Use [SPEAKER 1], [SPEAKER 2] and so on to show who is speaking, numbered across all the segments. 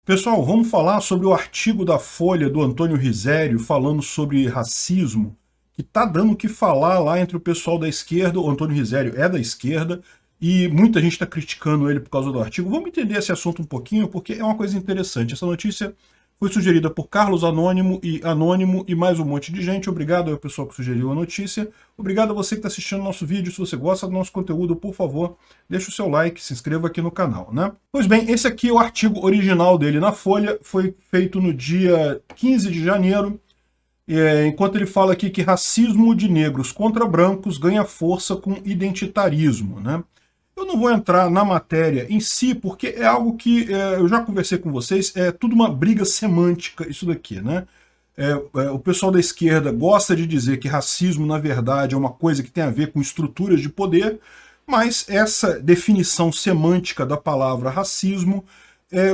[SPEAKER 1] Pessoal, vamos falar sobre o artigo da Folha do Antônio Risério falando sobre racismo, que está dando o que falar lá entre o pessoal da esquerda. O Antônio Risério é da esquerda e muita gente está criticando ele por causa do artigo. Vamos entender esse assunto um pouquinho, porque é uma coisa interessante. Essa notícia foi sugerida por Carlos Anônimo e mais um monte de gente. Obrigado ao pessoal que sugeriu a notícia. Obrigado a você que está assistindo o nosso vídeo. Se você gosta do nosso conteúdo, por favor, deixa o seu like, se inscreva aqui no canal, né? Pois bem, esse aqui é o artigo original dele na Folha. Foi feito no dia 15 de janeiro. Enquanto ele fala aqui que racismo de negros contra brancos ganha força com identitarismo, né? Eu não vou entrar na matéria em si, porque é algo que eu já conversei com vocês, é tudo uma briga semântica isso daqui, né? O pessoal da esquerda gosta de dizer que racismo, na verdade, é uma coisa que tem a ver com estruturas de poder, mas essa definição semântica da palavra racismo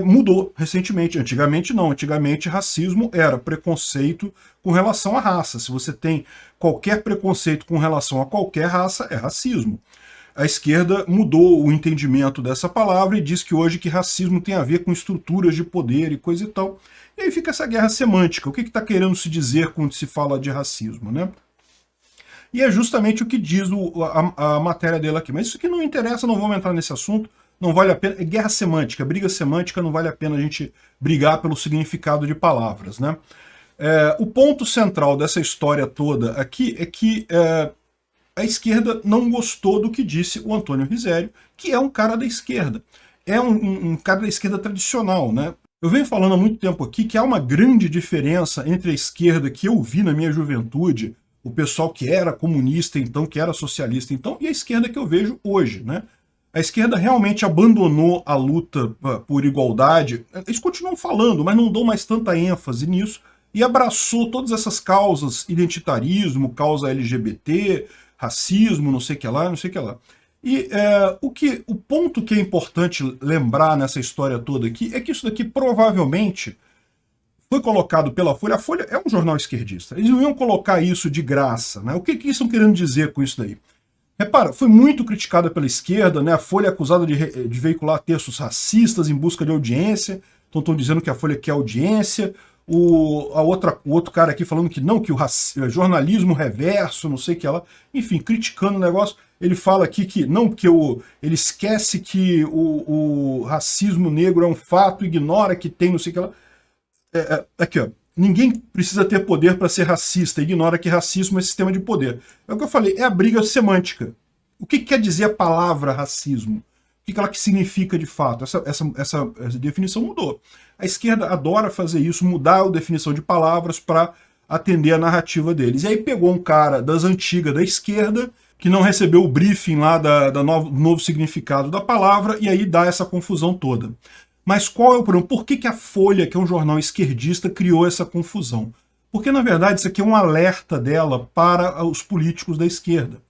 [SPEAKER 1] mudou recentemente. Antigamente não, antigamente racismo era preconceito com relação à raça. Se você tem qualquer preconceito com relação a qualquer raça, é racismo. A esquerda mudou o entendimento dessa palavra e diz que hoje que racismo tem a ver com estruturas de poder e coisa e tal. E aí fica essa guerra semântica. O que está querendo se dizer quando se fala de racismo, né? E é justamente o que diz a matéria dele aqui. Mas isso aqui não interessa, não vamos entrar nesse assunto. Não vale a pena. É guerra semântica, briga semântica, não vale a pena a gente brigar pelo significado de palavras, né? O ponto central dessa história toda aqui é que a esquerda não gostou do que disse o Antônio Risério, que é um cara da esquerda. É um cara da esquerda tradicional, né? Eu venho falando há muito tempo aqui que há uma grande diferença entre a esquerda que eu vi na minha juventude, o pessoal que era comunista então, que era socialista então, e a esquerda que eu vejo hoje, né? A esquerda realmente abandonou a luta por igualdade. Eles continuam falando, mas não dão mais tanta ênfase nisso, e abraçou todas essas causas, identitarismo, causa LGBT, racismo, não sei o que lá, não sei o que lá. E o ponto que é importante lembrar nessa história toda aqui é que isso daqui provavelmente foi colocado pela Folha. A Folha é um jornal esquerdista. Eles não iam colocar isso de graça, né? O que eles estão querendo dizer com isso daí? Repara, foi muito criticada pela esquerda, né? A Folha é acusada de veicular textos racistas em busca de audiência. Então estão dizendo que a Folha quer audiência. O outro cara aqui falando que não, que o jornalismo reverso, não sei o que lá, enfim, criticando o negócio. Ele fala aqui que não, porque ele esquece que o racismo negro é um fato, ignora que tem não sei o que lá. Aqui, ó, ninguém precisa ter poder para ser racista, ignora que racismo é sistema de poder. É o que eu falei, é a briga semântica. O que quer dizer a palavra racismo? O que ela significa de fato? Essa definição mudou. A esquerda adora fazer isso, mudar a definição de palavras para atender a narrativa deles. E aí pegou um cara das antigas da esquerda, que não recebeu o briefing lá do novo significado da palavra, e aí dá essa confusão toda. Mas qual é o problema? Por que a Folha, que é um jornal esquerdista, criou essa confusão? Porque, na verdade, isso aqui é um alerta dela para os políticos da esquerda.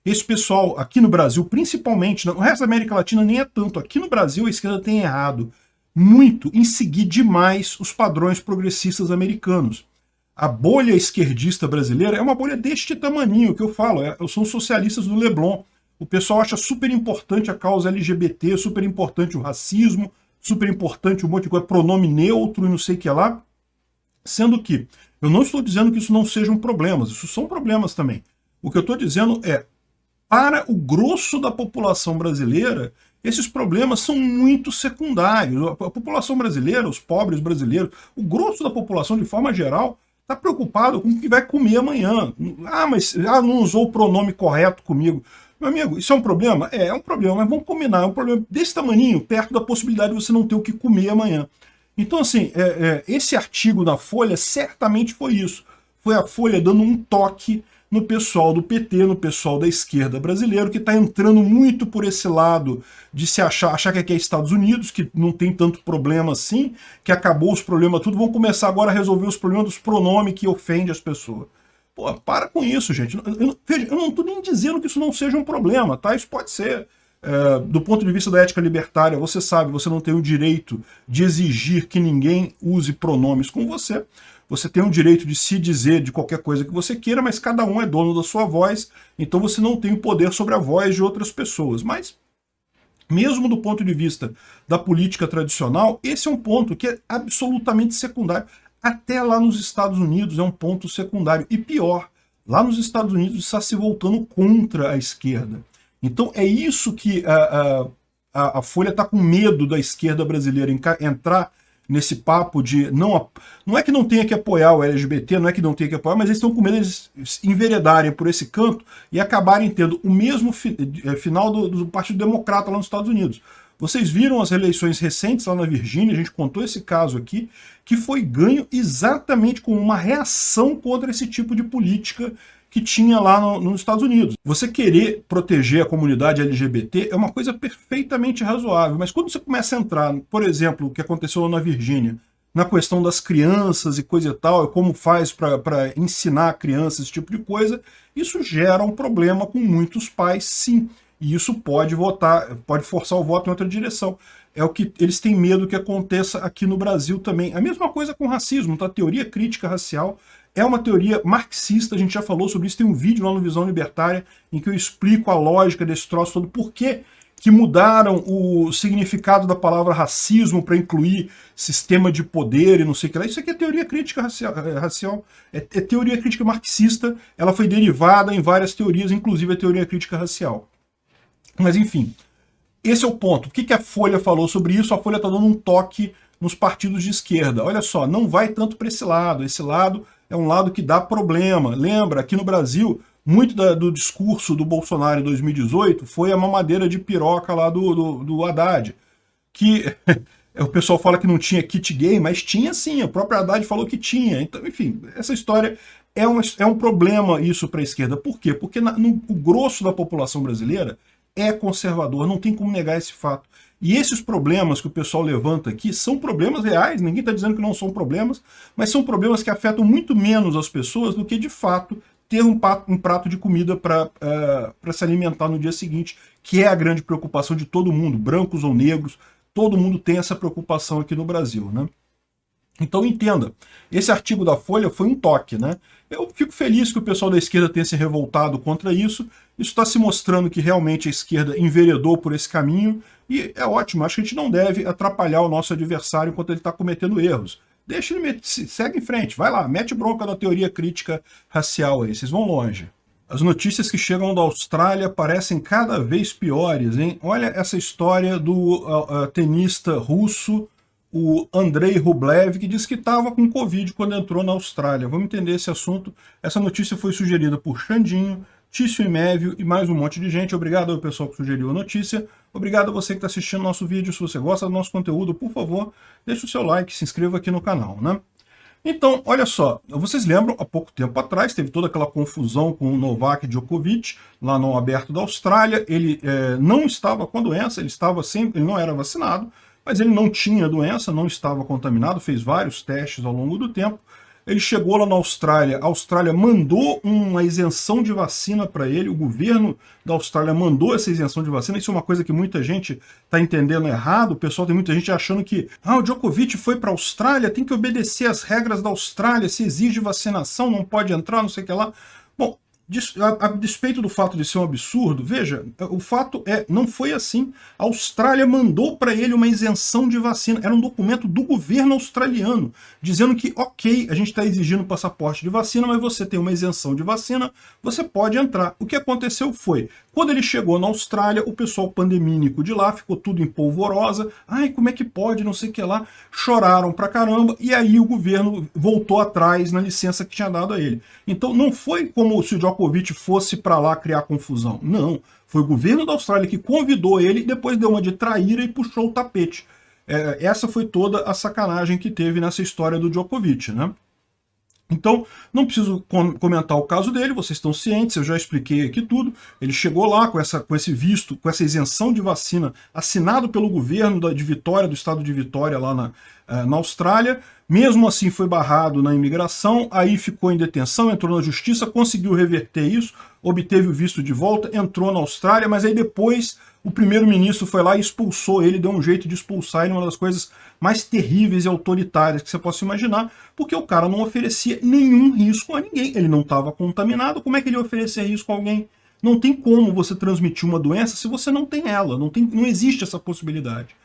[SPEAKER 1] Esse pessoal, aqui no Brasil, principalmente, no resto da América Latina nem é tanto. Aqui no Brasil, a esquerda tem errado muito em seguir demais os padrões progressistas americanos. A bolha esquerdista brasileira é uma bolha deste tamaninho que eu falo. São os socialistas do Leblon. O pessoal acha super importante a causa LGBT, super importante o racismo, super importante um monte de coisa, pronome neutro e não sei o que lá. Sendo que eu não estou dizendo que isso não sejam problemas, isso são problemas também. O que eu estou dizendo é, para o grosso da população brasileira, esses problemas são muito secundários. A população brasileira, os pobres brasileiros, o grosso da população, de forma geral, está preocupado com o que vai comer amanhã. Mas não usou o pronome correto comigo. Meu amigo, isso é um problema? É um problema, mas vamos combinar. É um problema desse tamaninho, perto da possibilidade de você não ter o que comer amanhã. Então, assim, esse artigo da Folha certamente foi isso. Foi a Folha dando um toque no pessoal do PT, no pessoal da esquerda brasileiro, que está entrando muito por esse lado de se achar que aqui é Estados Unidos, que não tem tanto problema assim, que acabou os problemas tudo, vão começar agora a resolver os problemas dos pronomes que ofendem as pessoas. Pô, para com isso, gente. Veja, eu não estou nem dizendo que isso não seja um problema, tá? Isso pode ser. Do ponto de vista da ética libertária, você sabe, você não tem o direito de exigir que ninguém use pronomes com você. Você tem o direito de se dizer de qualquer coisa que você queira, mas cada um é dono da sua voz, então você não tem o poder sobre a voz de outras pessoas. Mas Mesmo do ponto de vista da política tradicional, esse é um ponto que é absolutamente secundário. Até lá nos Estados Unidos é um ponto secundário. E pior, lá nos Estados Unidos está se voltando contra a esquerda. Então é isso que a Folha está com medo da esquerda brasileira entrar nesse papo de não é que não tenha que apoiar o LGBT, não é que não tenha que apoiar, mas eles estão com medo de eles enveredarem por esse canto e acabarem tendo o mesmo final do Partido Democrata lá nos Estados Unidos. Vocês viram as eleições recentes lá na Virgínia, a gente contou esse caso aqui, que foi ganho exatamente com uma reação contra esse tipo de política que tinha lá nos Estados Unidos. Você querer proteger a comunidade LGBT é uma coisa perfeitamente razoável, mas quando você começa a entrar, por exemplo, o que aconteceu lá na Virgínia, na questão das crianças e coisa e tal, como faz para ensinar a criança esse tipo de coisa, isso gera um problema com muitos pais, sim. E isso pode forçar o voto em outra direção. É o que eles têm medo que aconteça aqui no Brasil também. A mesma coisa com racismo, tá? A teoria crítica racial é uma teoria marxista, a gente já falou sobre isso, tem um vídeo lá no Visão Libertária em que eu explico a lógica desse troço todo, por que mudaram o significado da palavra racismo para incluir sistema de poder e não sei o que lá. Isso aqui é teoria crítica racial, é teoria crítica marxista, ela foi derivada em várias teorias, inclusive a teoria crítica racial. Mas enfim, esse é o ponto. O que a Folha falou sobre isso? A Folha está dando um toque nos partidos de esquerda. Olha só, não vai tanto para esse lado. Esse lado é um lado que dá problema. Lembra, aqui no Brasil, muito do discurso do Bolsonaro em 2018 foi a mamadeira de piroca lá do Haddad. Que o pessoal fala que não tinha kit gay, mas tinha sim. O próprio Haddad falou que tinha. Então, enfim, essa história é um problema isso para a esquerda. Por quê? Porque o grosso da população brasileira é conservador, não tem como negar esse fato. E esses problemas que o pessoal levanta aqui são problemas reais, ninguém está dizendo que não são problemas, mas são problemas que afetam muito menos as pessoas do que, de fato, ter um prato de comida para se alimentar no dia seguinte, que é a grande preocupação de todo mundo, brancos ou negros, todo mundo tem essa preocupação aqui no Brasil, né? Então entenda, esse artigo da Folha foi um toque, né? Eu fico feliz que o pessoal da esquerda tenha se revoltado contra isso. Isso está se mostrando que realmente a esquerda enveredou por esse caminho e é ótimo. Acho que a gente não deve atrapalhar o nosso adversário enquanto ele está cometendo erros. Deixa ele, segue em frente, vai lá, mete bronca na teoria crítica racial aí, vocês vão longe. As notícias que chegam da Austrália parecem cada vez piores, hein? Olha essa história do tenista russo, o Andrei Rublev, que disse que estava com Covid quando entrou na Austrália. Vamos entender esse assunto. Essa notícia foi sugerida por Xandinho, Tício Imévio e mais um monte de gente. Obrigado ao pessoal que sugeriu a notícia. Obrigado a você que está assistindo nosso vídeo. Se você gosta do nosso conteúdo, por favor, deixe o seu like, se inscreva aqui no canal, né? Então, olha só, vocês lembram, há pouco tempo atrás, teve toda aquela confusão com o Novak Djokovic, lá no Aberto da Austrália. Ele não estava com a doença, ele não era vacinado, mas ele não tinha doença, não estava contaminado, fez vários testes ao longo do tempo. Ele chegou lá na Austrália, a Austrália mandou uma isenção de vacina para ele, o governo da Austrália mandou essa isenção de vacina. Isso é uma coisa que muita gente está entendendo errado, o pessoal tem muita gente achando que o Djokovic foi para a Austrália, tem que obedecer às regras da Austrália, se exige vacinação, não pode entrar, não sei o que lá. Bom, a despeito do fato de ser um absurdo, veja, o fato não foi assim. A Austrália mandou para ele uma isenção de vacina. Era um documento do governo australiano, dizendo que, ok, a gente está exigindo passaporte de vacina, mas você tem uma isenção de vacina, você pode entrar. O que aconteceu foi, quando ele chegou na Austrália, o pessoal pandemínico de lá ficou tudo em polvorosa. Ai, como é que pode, não sei o que lá. Choraram pra caramba, e aí o governo voltou atrás na licença que tinha dado a ele. Então não foi como se o Djokovic fosse para lá criar confusão. Não, foi o governo da Austrália que convidou ele, depois deu uma de traíra e puxou o tapete. Essa foi toda a sacanagem que teve nessa história do Djokovic, né? Então, não preciso comentar o caso dele, vocês estão cientes, eu já expliquei aqui tudo. Ele chegou lá com esse visto, com essa isenção de vacina, assinado pelo governo de Vitória, do estado de Vitória, lá na Austrália. Mesmo assim foi barrado na imigração, aí ficou em detenção, entrou na justiça, conseguiu reverter isso, obteve o visto de volta, entrou na Austrália, mas aí depois o primeiro-ministro foi lá e expulsou ele, deu um jeito de expulsar ele, uma das coisas mais terríveis e autoritárias que você possa imaginar, porque o cara não oferecia nenhum risco a ninguém. Ele não estava contaminado, como é que ele ia oferecer risco a alguém? Não tem como você transmitir uma doença se você não tem ela, não existe essa possibilidade.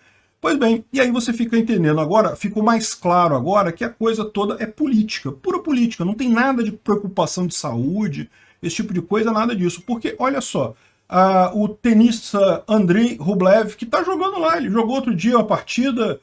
[SPEAKER 1] Pois bem, e aí você fica entendendo agora, ficou mais claro agora que a coisa toda é política, pura política, não tem nada de preocupação de saúde, esse tipo de coisa, nada disso. Porque, olha só, o tenista Andrei Rublev, que está jogando lá, ele jogou outro dia uma partida,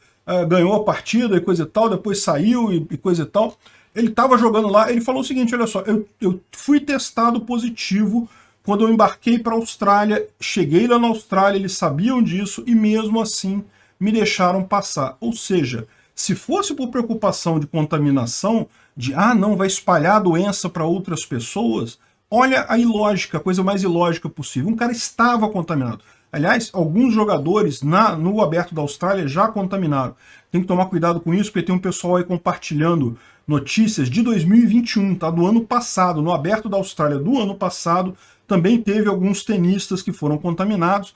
[SPEAKER 1] ganhou a partida e coisa e tal, depois saiu e coisa e tal. Ele estava jogando lá, ele falou o seguinte, olha só, eu fui testado positivo quando eu embarquei para a Austrália, cheguei lá na Austrália, eles sabiam disso e mesmo assim me deixaram passar. Ou seja, se fosse por preocupação de contaminação, de não, vai espalhar a doença para outras pessoas, olha a ilógica, a coisa mais ilógica possível. Um cara estava contaminado. Aliás, alguns jogadores no Aberto da Austrália já contaminaram. Tem que tomar cuidado com isso, porque tem um pessoal aí compartilhando notícias de 2021, tá? Do ano passado. No Aberto da Austrália do ano passado, também teve alguns tenistas que foram contaminados.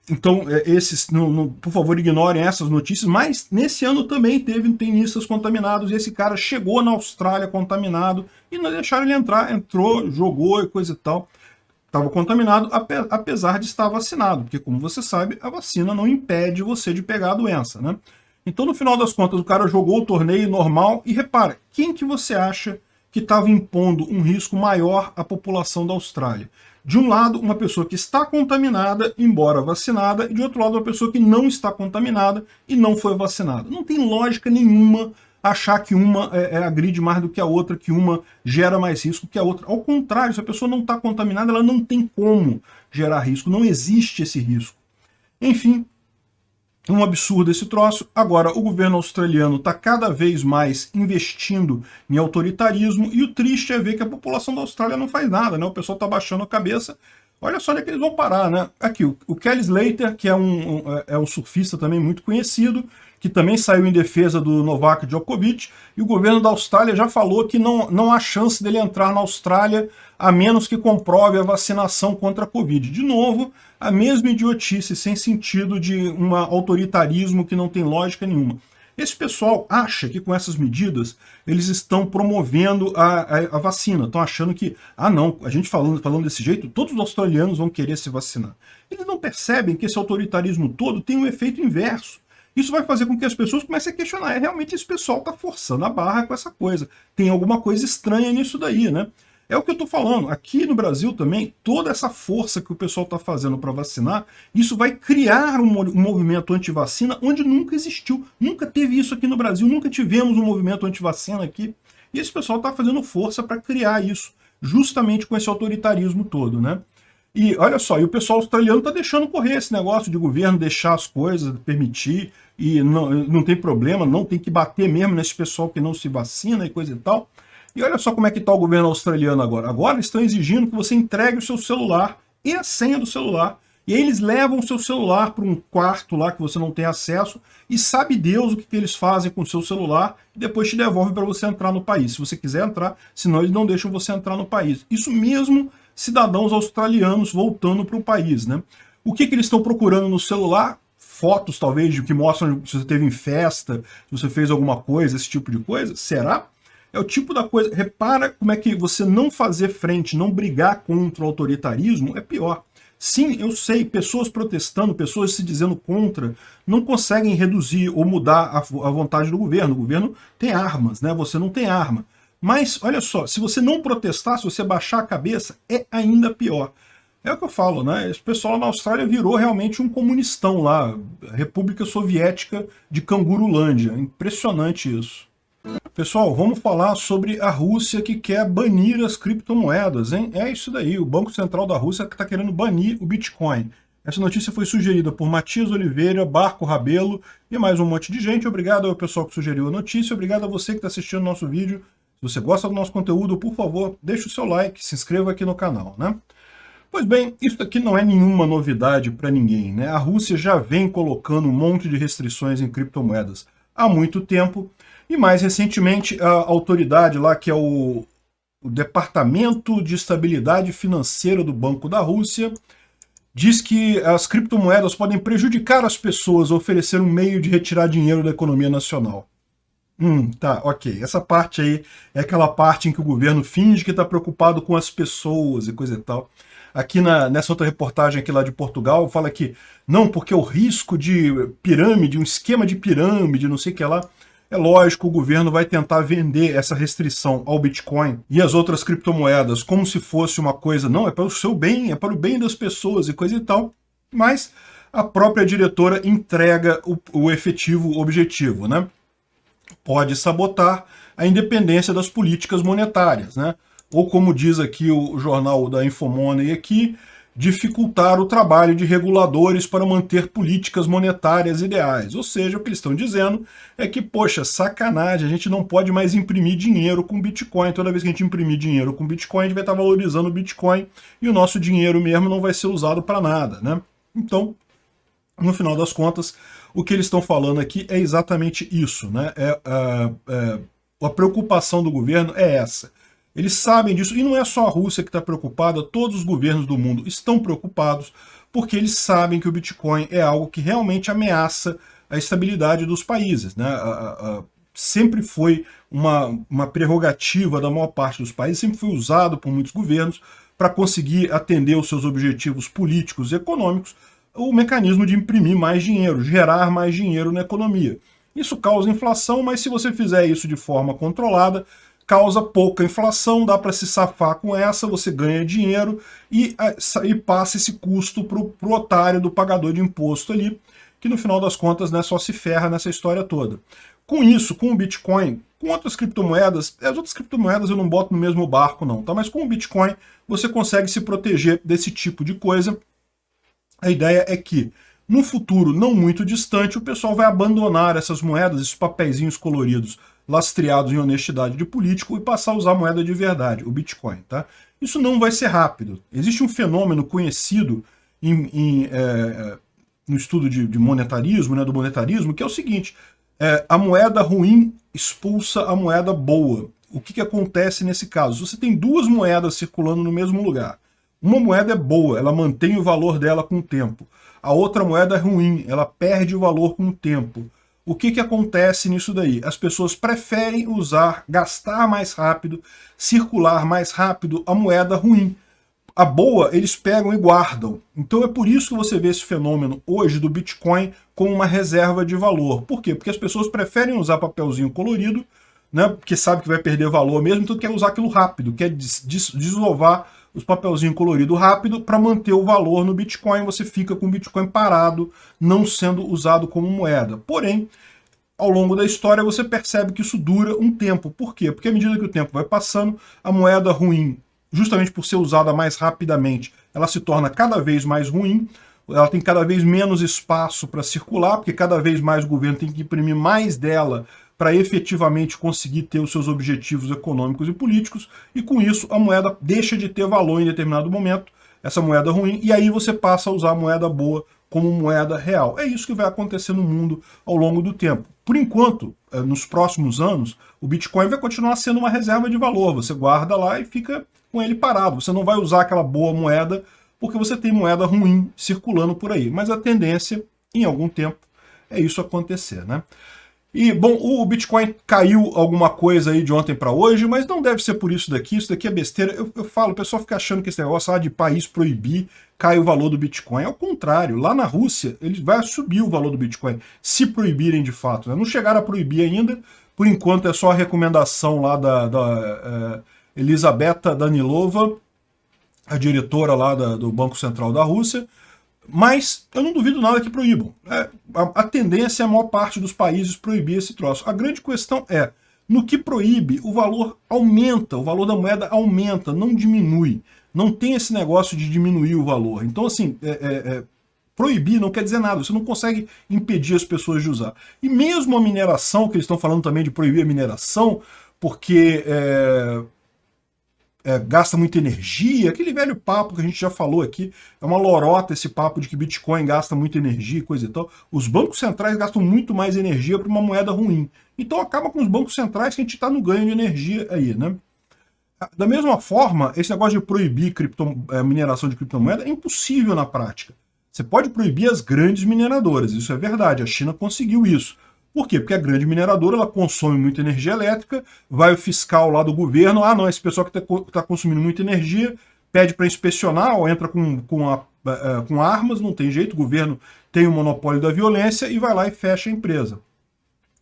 [SPEAKER 1] Então, por favor, ignorem essas notícias, mas nesse ano também teve tenistas contaminados, e esse cara chegou na Austrália contaminado, e não deixaram ele entrar, entrou, jogou e coisa e tal. Estava contaminado, apesar de estar vacinado, porque, como você sabe, a vacina não impede você de pegar a doença, né? Então, no final das contas, o cara jogou o torneio normal, e repara, quem que você acha que estava impondo um risco maior à população da Austrália? De um lado, uma pessoa que está contaminada, embora vacinada, e de outro lado, uma pessoa que não está contaminada e não foi vacinada. Não tem lógica nenhuma achar que uma agride mais do que a outra, que uma gera mais risco que a outra. Ao contrário, se a pessoa não está contaminada, ela não tem como gerar risco, não existe esse risco. Enfim, um absurdo esse troço. Agora, o governo australiano está cada vez mais investindo em autoritarismo, e o triste é ver que a população da Austrália não faz nada, né? O pessoal está baixando a cabeça. Olha só onde é que eles vão parar, né? Aqui, o Kelly Slater, que é um surfista também muito conhecido, que também saiu em defesa do Novak Djokovic, e o governo da Austrália já falou que não há chance dele entrar na Austrália a menos que comprove a vacinação contra a Covid. De novo, a mesma idiotice, sem sentido, de um autoritarismo que não tem lógica nenhuma. Esse pessoal acha que com essas medidas eles estão promovendo a vacina, estão achando que, não, a gente falando desse jeito, todos os australianos vão querer se vacinar. Eles não percebem que esse autoritarismo todo tem um efeito inverso. Isso vai fazer com que as pessoas comecem a questionar, realmente esse pessoal está forçando a barra com essa coisa, tem alguma coisa estranha nisso daí, né? É o que eu estou falando, aqui no Brasil também, toda essa força que o pessoal está fazendo para vacinar, isso vai criar um movimento anti-vacina onde nunca existiu, nunca teve isso aqui no Brasil, nunca tivemos um movimento anti-vacina aqui, e esse pessoal está fazendo força para criar isso, justamente com esse autoritarismo todo, né? E olha só, e o pessoal australiano está deixando correr esse negócio de governo deixar as coisas, permitir, e não tem problema, não tem que bater mesmo nesse pessoal que não se vacina e coisa e tal. E olha só como é que está o governo australiano agora. Agora estão exigindo que você entregue o seu celular e a senha do celular. E aí eles levam o seu celular para um quarto lá que você não tem acesso e sabe Deus o que eles fazem com o seu celular e depois te devolvem para você entrar no país. Se você quiser entrar, senão eles não deixam você entrar no país. Isso mesmo cidadãos australianos voltando para o país, né? O que eles estão procurando no celular? Fotos, talvez, que mostram se você teve em festa, se você fez alguma coisa, esse tipo de coisa. Será? É o tipo da coisa... Repara como é que você não fazer frente, não brigar contra o autoritarismo é pior. Sim, eu sei, pessoas protestando, pessoas se dizendo contra, não conseguem reduzir ou mudar a vontade do governo. O governo tem armas, né? Você não tem arma. Mas, olha só, se você não protestar, se você baixar a cabeça, é ainda pior. É o que eu falo, né? Esse pessoal na Austrália virou realmente um comunistão lá, República Soviética de Cangurulândia. Impressionante isso. Pessoal, vamos falar sobre a Rússia que quer banir as criptomoedas, hein? É isso daí, o Banco Central da Rússia está querendo banir o Bitcoin. Essa notícia foi sugerida por Matias Oliveira, Barco Rabelo e mais um monte de gente. Obrigado ao pessoal que sugeriu a notícia, obrigado a você que está assistindo o nosso vídeo. Se você gosta do nosso conteúdo, por favor, deixe o seu like, se inscreva aqui no canal, né? Pois bem, isso aqui não é nenhuma novidade para ninguém, né? A Rússia já vem colocando um monte de restrições em criptomoedas há muito tempo, e mais recentemente a autoridade lá, que é o Departamento de Estabilidade Financeira do Banco da Rússia, diz que as criptomoedas podem prejudicar as pessoas a oferecer um meio de retirar dinheiro da economia nacional. Tá, ok. Essa parte aí é aquela parte em que o governo finge que está preocupado com as pessoas e coisa e tal. Aqui nessa outra reportagem aqui lá de Portugal, fala que não, porque o risco de pirâmide, um esquema de pirâmide, não sei o que lá, é lógico, o governo vai tentar vender essa restrição ao Bitcoin e as outras criptomoedas como se fosse uma coisa, não, é para o seu bem, é para o bem das pessoas e coisa e tal, mas a própria diretora entrega o efetivo objetivo, né? Pode sabotar a independência das políticas monetárias, né? Ou como diz aqui o jornal da Infomoney aqui, dificultar o trabalho de reguladores para manter políticas monetárias ideais. Ou seja, o que eles estão dizendo é que, poxa, sacanagem, a gente não pode mais imprimir dinheiro com Bitcoin. Toda vez que a gente imprimir dinheiro com Bitcoin, a gente vai estar valorizando o Bitcoin e o nosso dinheiro mesmo não vai ser usado para nada, né? Então, no final das contas, o que eles estão falando aqui é exatamente isso, né? A preocupação do governo é essa. Eles sabem disso, e não é só a Rússia que está preocupada, todos os governos do mundo estão preocupados, porque eles sabem que o Bitcoin é algo que realmente ameaça a estabilidade dos países, né? Sempre foi uma prerrogativa da maior parte dos países, sempre foi usado por muitos governos para conseguir atender os seus objetivos políticos e econômicos, o mecanismo de imprimir mais dinheiro, gerar mais dinheiro na economia. Isso causa inflação, mas se você fizer isso de forma controlada, causa pouca inflação, dá para se safar com essa, você ganha dinheiro e passa esse custo para o otário do pagador de imposto ali, que no final das contas, né, só se ferra nessa história toda. Com isso, com o Bitcoin, com outras criptomoedas, as outras criptomoedas eu não boto no mesmo barco não, tá? Mas com o Bitcoin você consegue se proteger desse tipo de coisa. A ideia é que, no futuro não muito distante, o pessoal vai abandonar essas moedas, esses papeizinhos coloridos, lastreados em honestidade de político, e passar a usar a moeda de verdade, o Bitcoin. Tá? Isso não vai ser rápido. Existe um fenômeno conhecido no estudo de monetarismo, né, do monetarismo, que é o seguinte, a moeda ruim expulsa a moeda boa. O que acontece nesse caso? Você tem duas moedas circulando no mesmo lugar. Uma moeda é boa, ela mantém o valor dela com o tempo. A outra moeda é ruim, ela perde o valor com o tempo. O que acontece nisso daí? As pessoas preferem gastar mais rápido, circular mais rápido a moeda ruim. A boa, eles pegam e guardam. Então é por isso que você vê esse fenômeno hoje do Bitcoin como uma reserva de valor. Por quê? Porque as pessoas preferem usar papelzinho colorido, né, porque sabe que vai perder valor mesmo, então quer usar aquilo rápido, quer desovar os papelzinhos coloridos rápido para manter o valor no Bitcoin. Você fica com o Bitcoin parado, não sendo usado como moeda. Porém, ao longo da história você percebe que isso dura um tempo. Por quê? Porque à medida que o tempo vai passando, a moeda ruim, justamente por ser usada mais rapidamente, ela se torna cada vez mais ruim, ela tem cada vez menos espaço para circular, porque cada vez mais o governo tem que imprimir mais dela para efetivamente conseguir ter os seus objetivos econômicos e políticos, e com isso a moeda deixa de ter valor em determinado momento, essa moeda ruim, e aí você passa a usar a moeda boa como moeda real. É isso que vai acontecer no mundo ao longo do tempo. Por enquanto, nos próximos anos, o Bitcoin vai continuar sendo uma reserva de valor, você guarda lá e fica com ele parado, você não vai usar aquela boa moeda, porque você tem moeda ruim circulando por aí, mas a tendência, em algum tempo, é isso acontecer, né? E, bom, o Bitcoin caiu alguma coisa aí de ontem para hoje, mas não deve ser por isso daqui é besteira. Eu falo, o pessoal fica achando que esse negócio de país proibir cai o valor do Bitcoin. Ao contrário, lá na Rússia, ele vai subir o valor do Bitcoin, se proibirem de fato. Né? Não chegaram a proibir ainda, por enquanto é só a recomendação lá da Elizabeta Danilova, a diretora lá do Banco Central da Rússia. Mas eu não duvido nada que proíbam. A tendência é a maior parte dos países proibir esse troço. A grande questão é, no que proíbe, o valor aumenta, o valor da moeda aumenta, não diminui. Não tem esse negócio de diminuir o valor. Então, assim, proibir não quer dizer nada, você não consegue impedir as pessoas de usar. E mesmo a mineração, que eles estão falando também de proibir a mineração, porque gasta muita energia, aquele velho papo que a gente já falou aqui, é uma lorota esse papo de que Bitcoin gasta muita energia e coisa e tal. Os bancos centrais gastam muito mais energia para uma moeda ruim. Então acaba com os bancos centrais que a gente está no ganho de energia aí, né? Da mesma forma, esse negócio de proibir mineração de criptomoeda é impossível na prática. Você pode proibir as grandes mineradoras, isso é verdade, a China conseguiu isso. Por quê? Porque a grande mineradora ela consome muita energia elétrica, vai o fiscal lá do governo, ah não, esse pessoal que está consumindo muita energia, pede para inspecionar ou entra com armas, não tem jeito, o governo tem o monopólio da violência e vai lá e fecha a empresa.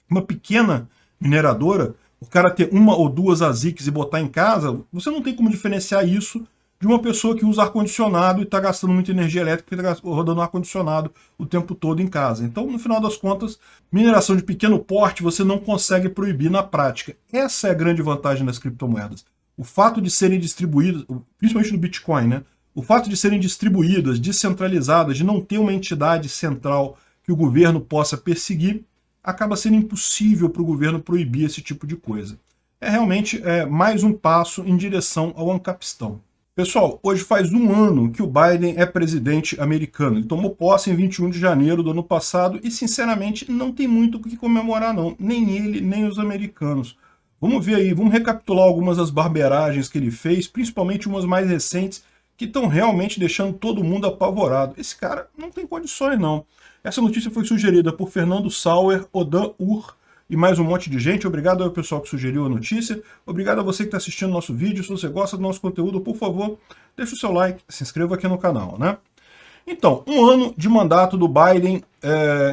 [SPEAKER 1] Uma pequena mineradora, o cara ter uma ou duas ASICs e botar em casa, você não tem como diferenciar isso de uma pessoa que usa ar-condicionado e está gastando muita energia elétrica e está rodando ar-condicionado o tempo todo em casa. Então, no final das contas, mineração de pequeno porte você não consegue proibir na prática. Essa é a grande vantagem das criptomoedas. O fato de serem distribuídas, principalmente no Bitcoin, né? O fato de serem distribuídas, descentralizadas, de não ter uma entidade central que o governo possa perseguir, acaba sendo impossível para o governo proibir esse tipo de coisa. É realmente mais um passo em direção ao ancapistão. Pessoal, hoje faz um ano que o Biden é presidente americano. Ele tomou posse em 21 de janeiro do ano passado e, sinceramente, não tem muito o que comemorar, não. Nem ele, nem os americanos. Vamos ver aí, vamos recapitular algumas das barberagens que ele fez, principalmente umas mais recentes, que estão realmente deixando todo mundo apavorado. Esse cara não tem condições, não. Essa notícia foi sugerida por Fernando Sauer, Odan Ur e mais um monte de gente. Obrigado ao pessoal que sugeriu a notícia. Obrigado a você que está assistindo o nosso vídeo. Se você gosta do nosso conteúdo, por favor, deixa o seu like, se inscreva aqui no canal, né? Então, um ano de mandato do Biden,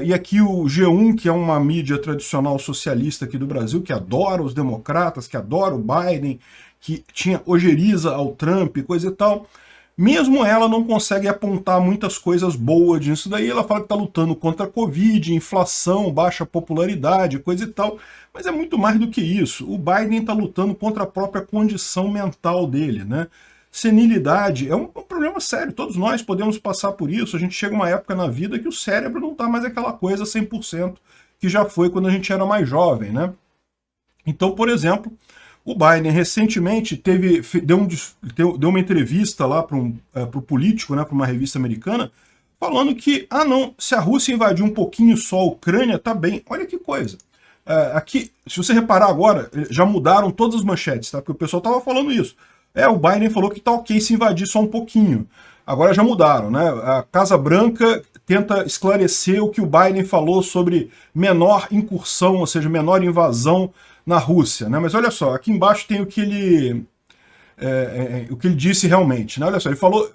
[SPEAKER 1] e aqui o G1, que é uma mídia tradicional socialista aqui do Brasil, que adora os democratas, que adora o Biden, que tinha ojeriza ao Trump, coisa e tal, mesmo ela não consegue apontar muitas coisas boas disso daí. Ela fala que está lutando contra a Covid, inflação, baixa popularidade, coisa e tal, mas é muito mais do que isso. O Biden está lutando contra a própria condição mental dele, né? Senilidade é um problema sério, todos nós podemos passar por isso. A gente chega uma época na vida que o cérebro não está mais aquela coisa 100% que já foi quando a gente era mais jovem, né? Então, por exemplo, o Biden recentemente deu uma entrevista lá para o político, né, para uma revista americana, falando que, não, se a Rússia invadir um pouquinho só a Ucrânia, tá bem. Olha que coisa. Aqui, se você reparar agora, já mudaram todas as manchetes, tá? Porque o pessoal estava falando isso. O Biden falou que tá ok se invadir só um pouquinho. Agora já mudaram, né? A Casa Branca tenta esclarecer o que o Biden falou sobre menor incursão, ou seja, menor invasão na Rússia, né? Mas olha só, aqui embaixo tem o que ele disse realmente, né? Olha só, ele falou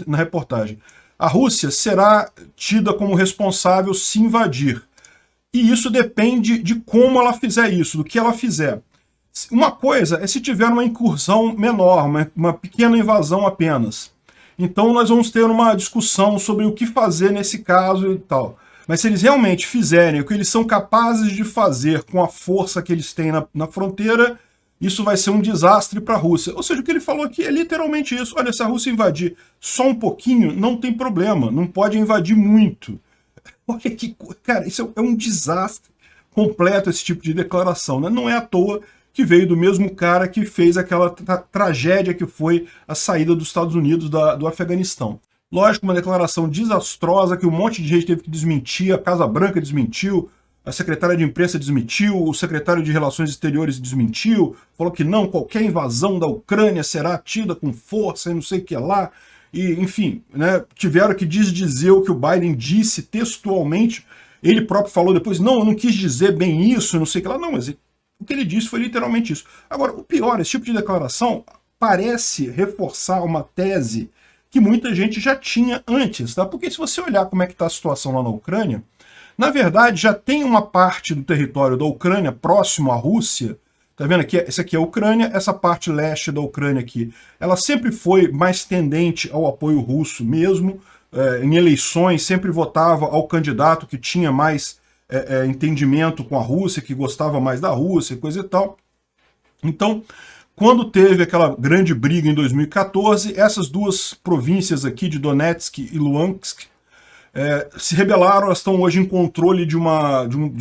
[SPEAKER 1] na reportagem: a Rússia será tida como responsável se invadir. E isso depende de como ela fizer isso, do que ela fizer. Uma coisa é se tiver uma incursão menor, uma pequena invasão apenas. Então nós vamos ter uma discussão sobre o que fazer nesse caso e tal. Mas se eles realmente fizerem o que eles são capazes de fazer com a força que eles têm na fronteira, isso vai ser um desastre para a Rússia. Ou seja, o que ele falou aqui é literalmente isso. Olha, se a Rússia invadir só um pouquinho, não tem problema, não pode invadir muito. Olha que... Cara, isso é um desastre completo, esse tipo de declaração, né? Não é à toa que veio do mesmo cara que fez aquela tragédia que foi a saída dos Estados Unidos do Afeganistão. Lógico, uma declaração desastrosa que um monte de gente teve que desmentir, a Casa Branca desmentiu, a secretária de imprensa desmentiu, o secretário de Relações Exteriores desmentiu, falou que não, qualquer invasão da Ucrânia será tida com força e não sei o que lá. E, enfim, né, tiveram que desdizer o que o Biden disse textualmente. Ele próprio falou depois, não, eu não quis dizer bem isso, não sei o que lá. Não, mas o que ele disse foi literalmente isso. Agora, o pior, esse tipo de declaração parece reforçar uma tese que muita gente já tinha antes, tá? Porque se você olhar como é que está a situação lá na Ucrânia, na verdade já tem uma parte do território da Ucrânia próximo à Rússia. Tá vendo aqui? Essa aqui é a Ucrânia, essa parte leste da Ucrânia aqui, ela sempre foi mais tendente ao apoio russo mesmo, em eleições sempre votava ao candidato que tinha mais entendimento com a Rússia, que gostava mais da Rússia, coisa e tal. Então, quando teve aquela grande briga em 2014, essas duas províncias aqui de Donetsk e Luhansk se rebelaram, elas estão hoje em controle de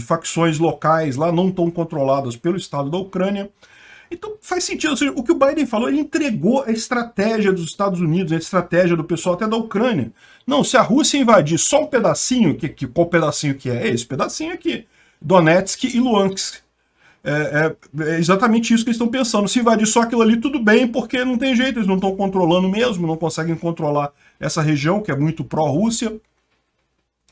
[SPEAKER 1] facções locais lá, não tão controladas pelo Estado da Ucrânia. Então faz sentido, ou seja, o que o Biden falou, ele entregou a estratégia dos Estados Unidos, a estratégia do pessoal até da Ucrânia. Não, se a Rússia invadir só um pedacinho, qual pedacinho que é? Esse pedacinho aqui, Donetsk e Luhansk. É exatamente isso que eles estão pensando. Se invadir só aquilo ali, tudo bem, porque não tem jeito, eles não estão controlando mesmo, não conseguem controlar essa região, que é muito pró-Rússia.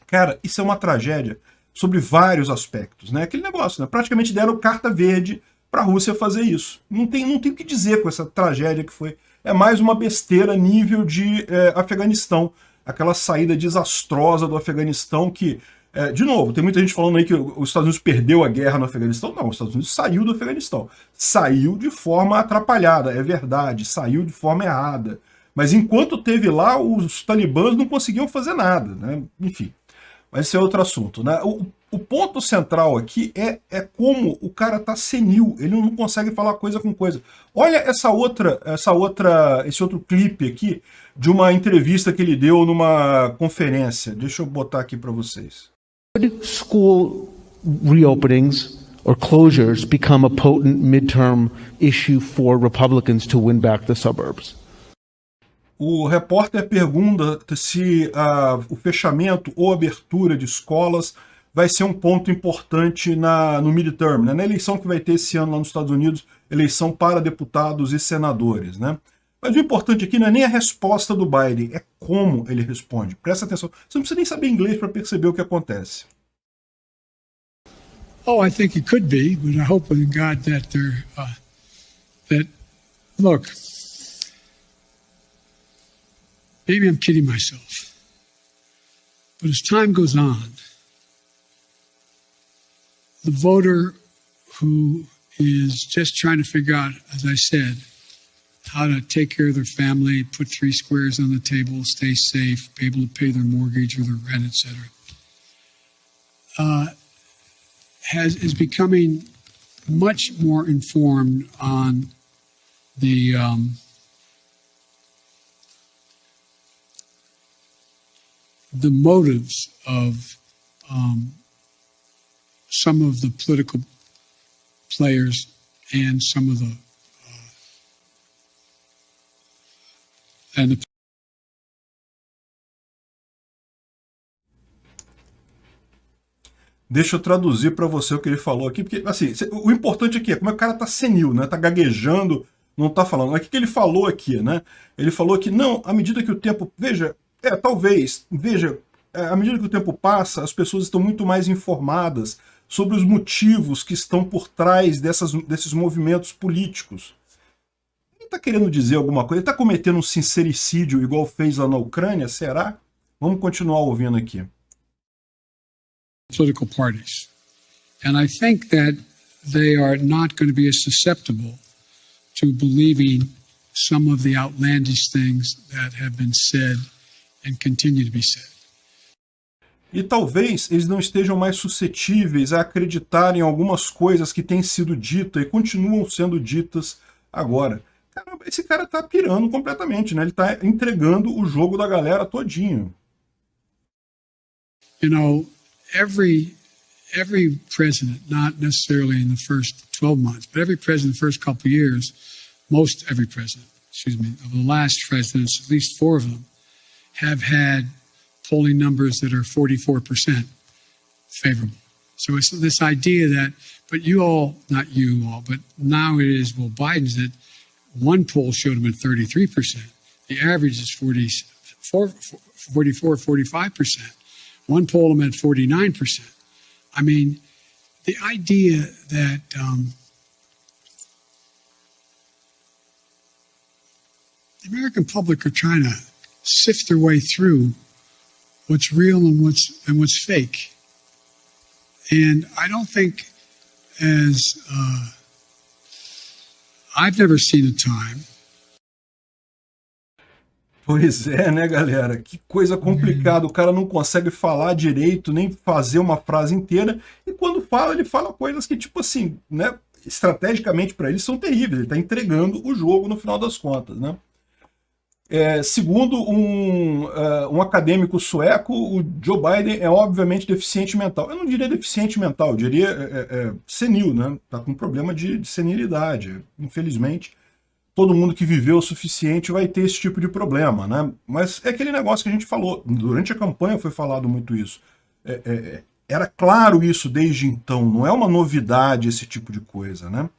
[SPEAKER 1] Cara, isso é uma tragédia sobre vários aspectos, né? Aquele negócio, né? Praticamente deram carta verde para a Rússia fazer isso. Não tem o que dizer com essa tragédia que foi. É mais uma besteira nível de Afeganistão. Aquela saída desastrosa do Afeganistão que, de novo, tem muita gente falando aí que os Estados Unidos perdeu a guerra no Afeganistão. Não, os Estados Unidos saiu do Afeganistão. Saiu de forma atrapalhada, é verdade. Saiu de forma errada. Mas enquanto teve lá, os talibãs não conseguiam fazer nada, né? Enfim, mas esse é outro assunto, né? O ponto central aqui é como o cara tá senil, ele não consegue falar coisa com coisa. Olha esse outro clipe aqui de uma entrevista que ele deu numa conferência. Deixa eu botar aqui para vocês.
[SPEAKER 2] School reopenings or closures become a potent midterm issue for Republicans to win back the suburbs?
[SPEAKER 1] O repórter pergunta se o fechamento ou abertura de escolas vai ser um ponto importante no midterm, né? Na eleição que vai ter esse ano lá nos Estados Unidos, eleição para deputados e senadores, né? Mas o importante aqui não é nem a resposta do Biden, é como ele responde. Presta atenção. Você não precisa nem saber inglês para perceber o que acontece.
[SPEAKER 3] Oh, I think it could be, but I hope in God that look, maybe I'm kidding myself, but as time goes on, the voter who is just trying to figure out, as I said, how to take care of their family, put 3 squares on the table, stay safe, be able to pay their mortgage or their rent, etc., is becoming much more informed on the motives of some of the political players and some of the
[SPEAKER 1] Deixa eu traduzir para você o que ele falou aqui, porque assim, o importante aqui é como o cara tá senil, né? Tá gaguejando, não tá falando. Mas o que ele falou aqui, né? Ele falou que não, à medida que o tempo, à medida que o tempo passa, as pessoas estão muito mais informadas sobre os motivos que estão por trás desses movimentos políticos. Ele está querendo dizer alguma coisa? Ele está cometendo um sincericídio igual fez lá na Ucrânia? Será? Vamos continuar ouvindo aqui.
[SPEAKER 3] Political parties. And I think that they are not going to be as susceptible to believing some of the outlandish things that have been said and continue to be said.
[SPEAKER 1] E talvez eles não estejam mais suscetíveis a acreditar em algumas coisas que têm sido ditas e continuam sendo ditas agora. Caramba, esse cara tá pirando completamente, né? Ele tá entregando o jogo da galera todinho.
[SPEAKER 3] You know, every president, not necessarily in the first 12 months, but every president in the first couple of years, every president, of the last presidents, at least 4 of them, have had polling numbers that are 44% favorable. So it's this idea that, but you all, not you all, but now it is, well, Biden's at, one poll showed him at 33%. The average is 44, 45%. One poll him at 49%. I mean, the idea that the American public are trying to sift their way through what's real and what's fake. And I don't think I've never seen a time.
[SPEAKER 1] Pois é, né, galera? Que coisa complicada. O cara não consegue falar direito, nem fazer uma frase inteira. E quando fala, ele fala coisas que, tipo assim, né, estrategicamente para ele são terríveis. Ele está entregando o jogo no final das contas, né? Segundo um acadêmico sueco, o Joe Biden é obviamente deficiente mental. Eu não diria deficiente mental, eu diria senil, né? Tá com problema de senilidade. Infelizmente, todo mundo que viveu o suficiente vai ter esse tipo de problema, né? Mas é aquele negócio que a gente falou, durante a campanha foi falado muito isso. Era claro isso desde então, não é uma novidade esse tipo de coisa, né?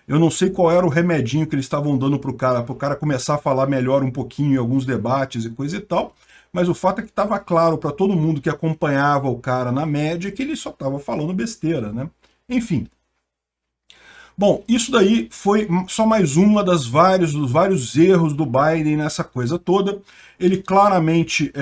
[SPEAKER 1] Eu não sei qual era o remedinho que eles estavam dando pro cara começar a falar melhor um pouquinho em alguns debates e coisa e tal, mas o fato é que estava claro para todo mundo que acompanhava o cara na média que ele só estava falando besteira, né? Enfim. Bom, isso daí foi só mais uma dos vários erros do Biden nessa coisa toda. Ele claramente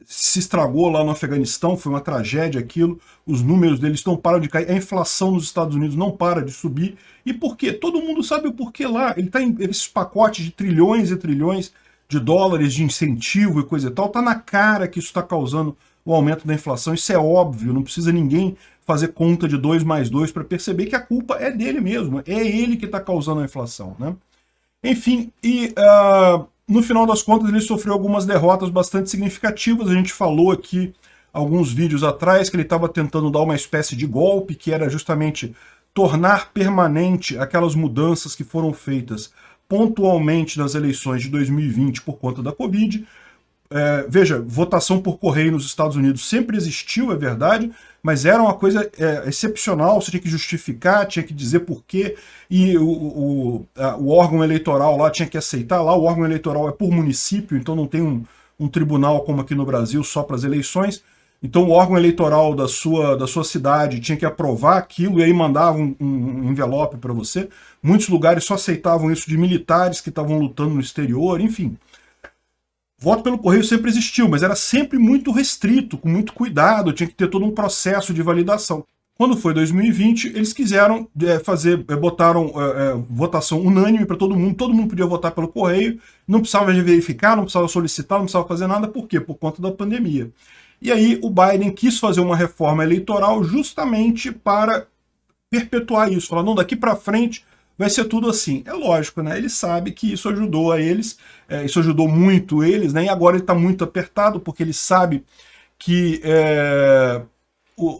[SPEAKER 1] se estragou lá no Afeganistão, foi uma tragédia aquilo, os números deles não param de cair, a inflação nos Estados Unidos não para de subir. E por quê? Todo mundo sabe o porquê lá. Ele está em esses pacotes de trilhões e trilhões de dólares de incentivo e coisa e tal, tá na cara que isso está causando o aumento da inflação, isso é óbvio, não precisa ninguém fazer conta de 2 mais 2 para perceber que a culpa é dele mesmo, é ele que está causando a inflação, né? Enfim, e no final das contas ele sofreu algumas derrotas bastante significativas. A gente falou aqui alguns vídeos atrás que ele estava tentando dar uma espécie de golpe, que era justamente tornar permanente aquelas mudanças que foram feitas pontualmente nas eleições de 2020 por conta da Covid. Veja, votação por correio nos Estados Unidos sempre existiu, é verdade, mas era uma coisa excepcional, você tinha que justificar, tinha que dizer por quê, e o órgão eleitoral lá tinha que aceitar. Lá o órgão eleitoral é por município, então não tem um tribunal como aqui no Brasil só para as eleições. Então o órgão eleitoral da sua cidade tinha que aprovar aquilo e aí mandava um envelope para você. Muitos lugares só aceitavam isso de militares que estavam lutando no exterior, enfim. Voto pelo correio sempre existiu, mas era sempre muito restrito, com muito cuidado, tinha que ter todo um processo de validação. Quando foi 2020, eles quiseram botaram votação unânime para todo mundo podia votar pelo correio, não precisava verificar, não precisava solicitar, não precisava fazer nada, por quê? Por conta da pandemia. E aí o Biden quis fazer uma reforma eleitoral justamente para perpetuar isso, falar, não, daqui para frente vai ser tudo assim. É lógico, né? Ele sabe que isso ajudou a eles, isso ajudou muito eles, né? E agora ele está muito apertado, porque ele sabe que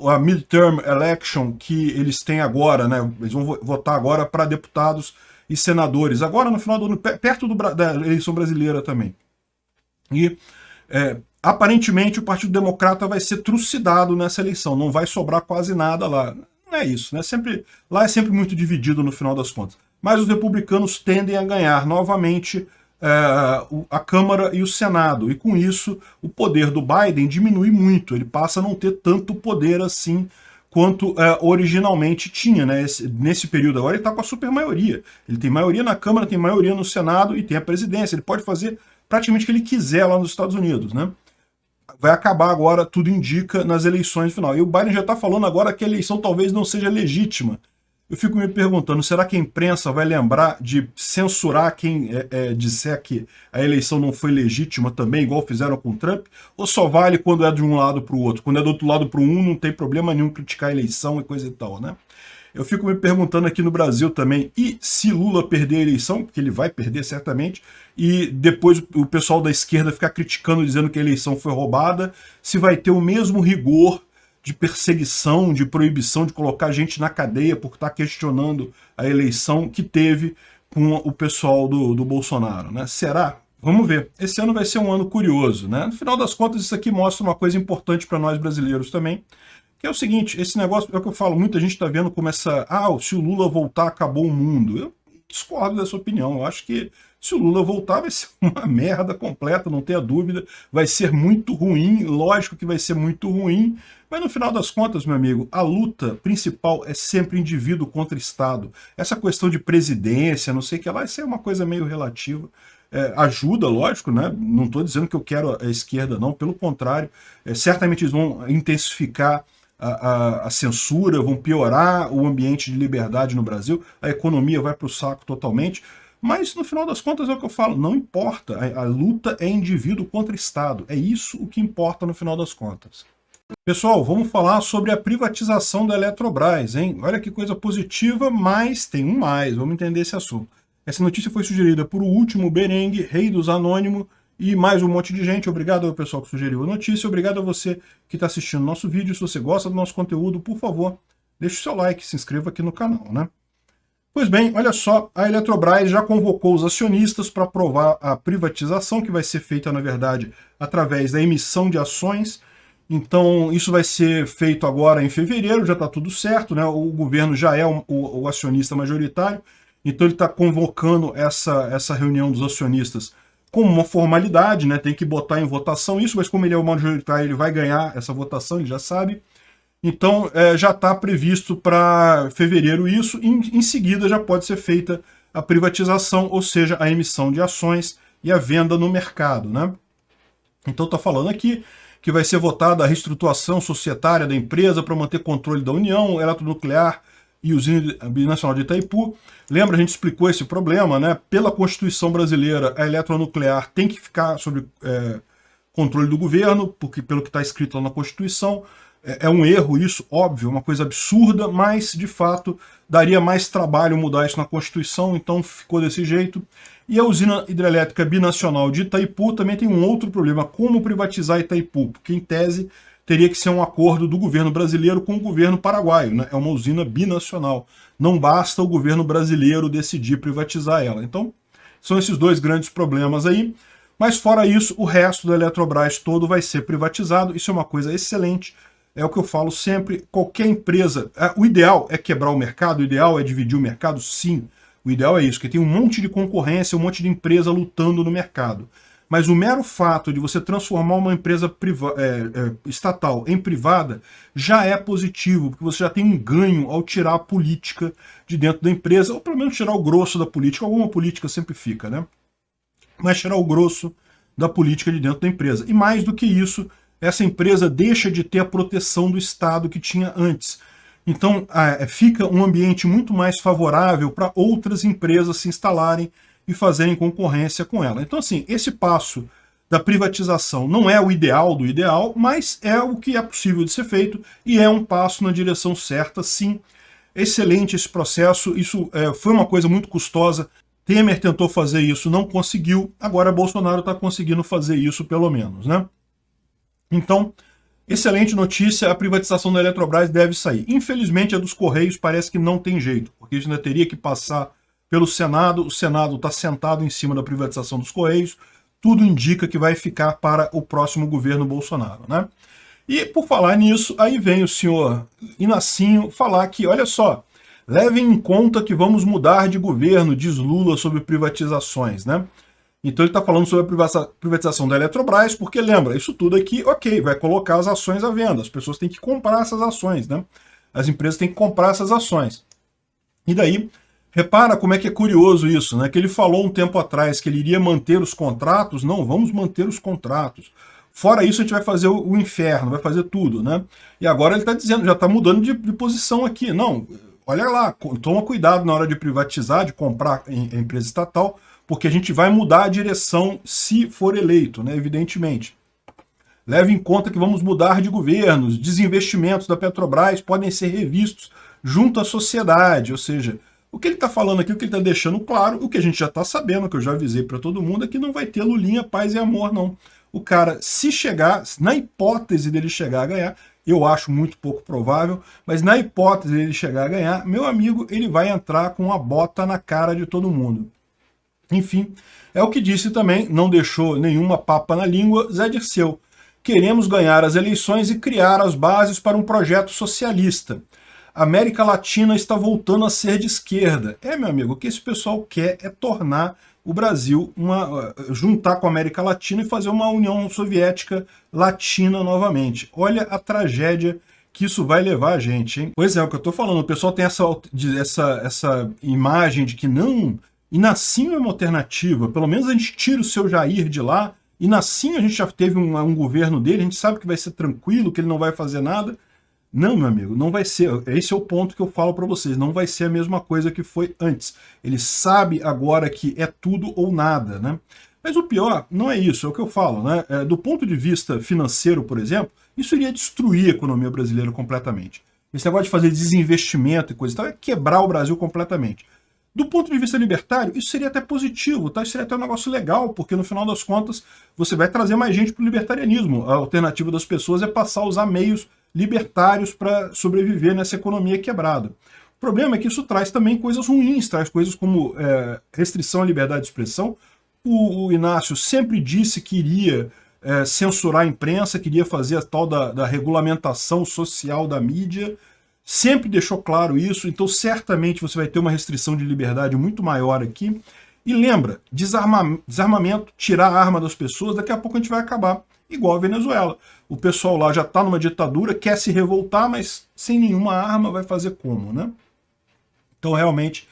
[SPEAKER 1] a midterm election que eles têm agora, né? Eles vão votar agora para deputados e senadores, agora no final do ano, perto da eleição brasileira também. E aparentemente o Partido Democrata vai ser trucidado nessa eleição, não vai sobrar quase nada lá. Não é isso, né? Lá é sempre muito dividido no final das contas. Mas os republicanos tendem a ganhar novamente a Câmara e o Senado, e com isso o poder do Biden diminui muito, ele passa a não ter tanto poder assim quanto originalmente tinha, né? Nesse período agora ele está com a supermaioria, ele tem maioria na Câmara, tem maioria no Senado e tem a presidência, ele pode fazer praticamente o que ele quiser lá nos Estados Unidos, né? Vai acabar agora, tudo indica, nas eleições final. E o Biden já está falando agora que a eleição talvez não seja legítima. Eu fico me perguntando, será que a imprensa vai lembrar de censurar quem disser que a eleição não foi legítima também, igual fizeram com o Trump? Ou só vale quando é de um lado para o outro? Quando é do outro lado para um, não tem problema nenhum criticar a eleição e coisa e tal, né? Eu fico me perguntando aqui no Brasil também, e se Lula perder a eleição, porque ele vai perder certamente, e depois o pessoal da esquerda ficar criticando, dizendo que a eleição foi roubada, se vai ter o mesmo rigor de perseguição, de proibição de colocar gente na cadeia por estar questionando a eleição que teve com o pessoal do Bolsonaro, né? Será? Vamos ver. Esse ano vai ser um ano curioso, né? No final das contas, isso aqui mostra uma coisa importante para nós brasileiros também, que é o seguinte, esse negócio, é o que eu falo, muita gente está vendo como se o Lula voltar, acabou o mundo. Eu discordo dessa opinião, eu acho que se o Lula voltar vai ser uma merda completa, não tenha dúvida, vai ser muito ruim, lógico que vai ser muito ruim, mas no final das contas, meu amigo, a luta principal é sempre indivíduo contra Estado. Essa questão de presidência, não sei o que lá, isso é uma coisa meio relativa. Ajuda, lógico, né? Não estou dizendo que eu quero a esquerda, não, pelo contrário, certamente eles vão intensificar a censura, vão piorar o ambiente de liberdade no Brasil, a economia vai para o saco totalmente, mas no final das contas é o que eu falo, não importa, a luta é indivíduo contra Estado, é isso o que importa no final das contas. Pessoal, vamos falar sobre a privatização da Eletrobras, hein? Olha que coisa positiva, mas tem um mais, vamos entender esse assunto. Essa notícia foi sugerida por o último Berengue, rei dos anônimos, e mais um monte de gente. Obrigado ao pessoal que sugeriu a notícia, obrigado a você que está assistindo o nosso vídeo. Se você gosta do nosso conteúdo, por favor, deixe o seu like, se inscreva aqui no canal, né? Pois bem, olha só, a Eletrobras já convocou os acionistas para aprovar a privatização, que vai ser feita, na verdade, através da emissão de ações. Então, isso vai ser feito agora em fevereiro, já está tudo certo, né? O governo já é o acionista majoritário, então ele está convocando essa reunião dos acionistas como uma formalidade, né? Tem que botar em votação isso, mas como ele é o majoritário, ele vai ganhar essa votação, ele já sabe. Então já está previsto para fevereiro isso, e em seguida já pode ser feita a privatização, ou seja, a emissão de ações e a venda no mercado, né? Então está falando aqui que vai ser votada a reestruturação societária da empresa para manter controle da União Eletronuclear e Usina Binacional de Itaipu. Lembra, a gente explicou esse problema, né? Pela Constituição brasileira, a eletronuclear tem que ficar sob controle do governo, porque pelo que está escrito lá na Constituição, é um erro isso, óbvio, uma coisa absurda, mas de fato daria mais trabalho mudar isso na Constituição, então ficou desse jeito. E a usina hidrelétrica binacional de Itaipu também tem um outro problema, como privatizar Itaipu, porque em tese teria que ser um acordo do governo brasileiro com o governo paraguaio, né? É uma usina binacional, não basta o governo brasileiro decidir privatizar ela. Então são esses dois grandes problemas aí, mas fora isso, o resto da Eletrobras todo vai ser privatizado, isso é uma coisa excelente. É o que eu falo sempre, qualquer empresa... O ideal é quebrar o mercado, o ideal é dividir o mercado, sim. O ideal é isso, que tem um monte de concorrência, um monte de empresa lutando no mercado. Mas o mero fato de você transformar uma empresa estatal em privada já é positivo, porque você já tem um ganho ao tirar a política de dentro da empresa, ou pelo menos tirar o grosso da política. Alguma política sempre fica, né? Mas tirar o grosso da política de dentro da empresa. E mais do que isso, essa empresa deixa de ter a proteção do Estado que tinha antes. Então fica um ambiente muito mais favorável para outras empresas se instalarem e fazerem concorrência com ela. Então assim, esse passo da privatização não é o ideal do ideal, mas é o que é possível de ser feito e é um passo na direção certa, sim. Excelente esse processo, isso foi uma coisa muito custosa. Temer tentou fazer isso, não conseguiu, agora Bolsonaro está conseguindo fazer isso pelo menos, né? Então, excelente notícia, a privatização da Eletrobras deve sair. Infelizmente, a dos Correios parece que não tem jeito, porque isso ainda teria que passar pelo Senado, o Senado está sentado em cima da privatização dos Correios, tudo indica que vai ficar para o próximo governo Bolsonaro, né? E por falar nisso, aí vem o senhor Inacinho falar que, olha só, levem em conta que vamos mudar de governo, diz Lula sobre privatizações, né? Então ele está falando sobre a privatização da Eletrobras, porque lembra, isso tudo aqui, ok, vai colocar as ações à venda, as pessoas têm que comprar essas ações, né? As empresas têm que comprar essas ações. E daí, repara como é que é curioso isso, né? Que ele falou um tempo atrás que ele iria manter os contratos, não, vamos manter os contratos. Fora isso, a gente vai fazer o inferno, vai fazer tudo, né? E agora ele está dizendo, já está mudando de posição aqui, não, olha lá, toma cuidado na hora de privatizar, de comprar em empresa estatal, porque a gente vai mudar a direção se for eleito, né, evidentemente. Leve em conta que vamos mudar de governos, desinvestimentos da Petrobras podem ser revistos junto à sociedade, ou seja, o que ele está falando aqui, o que ele está deixando claro, o que a gente já está sabendo, que eu já avisei para todo mundo, é que não vai ter lulinha, paz e amor, não. O cara, se chegar, na hipótese dele chegar a ganhar, eu acho muito pouco provável, mas na hipótese dele chegar a ganhar, meu amigo, ele vai entrar com a bota na cara de todo mundo. Enfim, é o que disse também, não deixou nenhuma papa na língua, Zé Dirceu. Queremos ganhar as eleições e criar as bases para um projeto socialista. A América Latina está voltando a ser de esquerda. Meu amigo, o que esse pessoal quer é tornar o Brasil, juntar com a América Latina e fazer uma União Soviética Latina novamente. Olha a tragédia que isso vai levar a gente, hein? Pois é, o que eu estou falando, o pessoal tem essa imagem de que não... Inacinho é uma alternativa, pelo menos a gente tira o seu Jair de lá, Inacinho a gente já teve um governo dele, a gente sabe que vai ser tranquilo, que ele não vai fazer nada. Não, meu amigo, não vai ser, esse é o ponto que eu falo para vocês, não vai ser a mesma coisa que foi antes. Ele sabe agora que é tudo ou nada, né? Mas o pior não é isso, é o que eu falo, né? Do ponto de vista financeiro, por exemplo, isso iria destruir a economia brasileira completamente. Esse negócio de fazer desinvestimento e coisa e tal, é quebrar o Brasil completamente. Do ponto de vista libertário, isso seria até positivo, tá? Isso seria até um negócio legal, porque no final das contas você vai trazer mais gente para o libertarianismo. A alternativa das pessoas é passar a usar meios libertários para sobreviver nessa economia quebrada. O problema é que isso traz também coisas ruins, traz coisas como restrição à liberdade de expressão. O Inácio sempre disse que iria censurar a imprensa, queria fazer a tal da regulamentação social da mídia, sempre deixou claro isso, então certamente você vai ter uma restrição de liberdade muito maior aqui. E lembra, desarmamento, tirar a arma das pessoas, daqui a pouco a gente vai acabar igual a Venezuela. O pessoal lá já está numa ditadura, quer se revoltar, mas sem nenhuma arma vai fazer como, né? Então, realmente,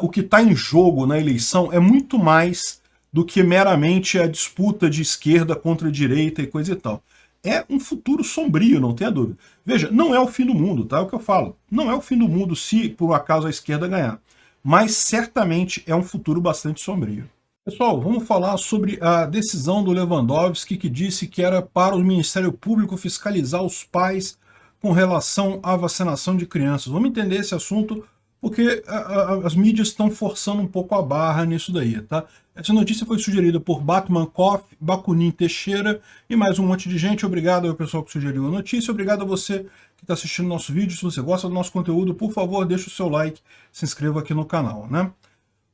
[SPEAKER 1] o que está em jogo na eleição é muito mais do que meramente a disputa de esquerda contra direita e coisa e tal. É um futuro sombrio, não tenha dúvida. Veja, não é o fim do mundo, tá? É o que eu falo. Não é o fim do mundo se, por um acaso, a esquerda ganhar. Mas, certamente, é um futuro bastante sombrio. Pessoal, vamos falar sobre a decisão do Lewandowski, que disse que era para o Ministério Público fiscalizar os pais com relação à vacinação de crianças. Vamos entender esse assunto, porque as mídias estão forçando um pouco a barra nisso daí, tá? Essa notícia foi sugerida por Batman Koff, Bakunin Teixeira e mais um monte de gente. Obrigado ao pessoal que sugeriu a notícia, obrigado a você que está assistindo nosso vídeo. Se você gosta do nosso conteúdo, por favor, deixe o seu like, se inscreva aqui no canal, né?